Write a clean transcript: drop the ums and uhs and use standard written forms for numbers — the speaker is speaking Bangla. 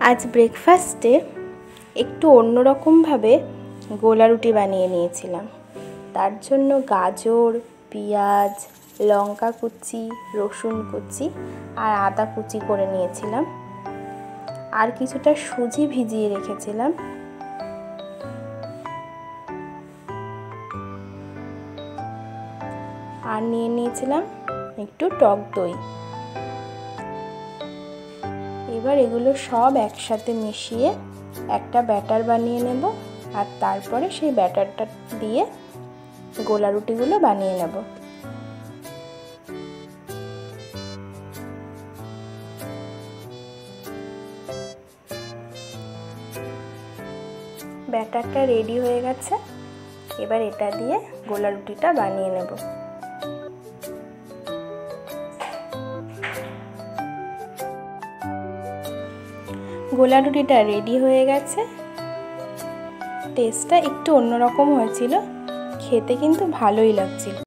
আজ ব্রেকফাস্টে একটু অন্যরকমভাবে গোলা রুটি বানিয়ে নিয়েছিলাম। তার জন্য গাজর, পেঁয়াজ, লঙ্কা কুচি, রসুন কুচি আর আদা কুচি করে নিয়েছিলাম। আর কিছুটা সুজি ভিজিয়ে রেখেছিলাম। আর নিয়ে নিয়েছিলাম একটু টক দই। এবার এগুলো সব একসাথে মিশিয়ে একটা ব্যাটার বানিয়ে নেব, আর তারপরে সেই ব্যাটারটা দিয়ে গোলা রুটিগুলো বানিয়ে নেব। ব্যাটারটা রেডি হয়ে গেছে, এবার এটা দিয়ে গোলা রুটিটা বানিয়ে নেব। গোলা রুটিটা রেডি হয়ে গেছে। টেস্টটা একটু অন্যরকম হয়েছিল, খেতে কিন্তু ভালোই লাগছিল।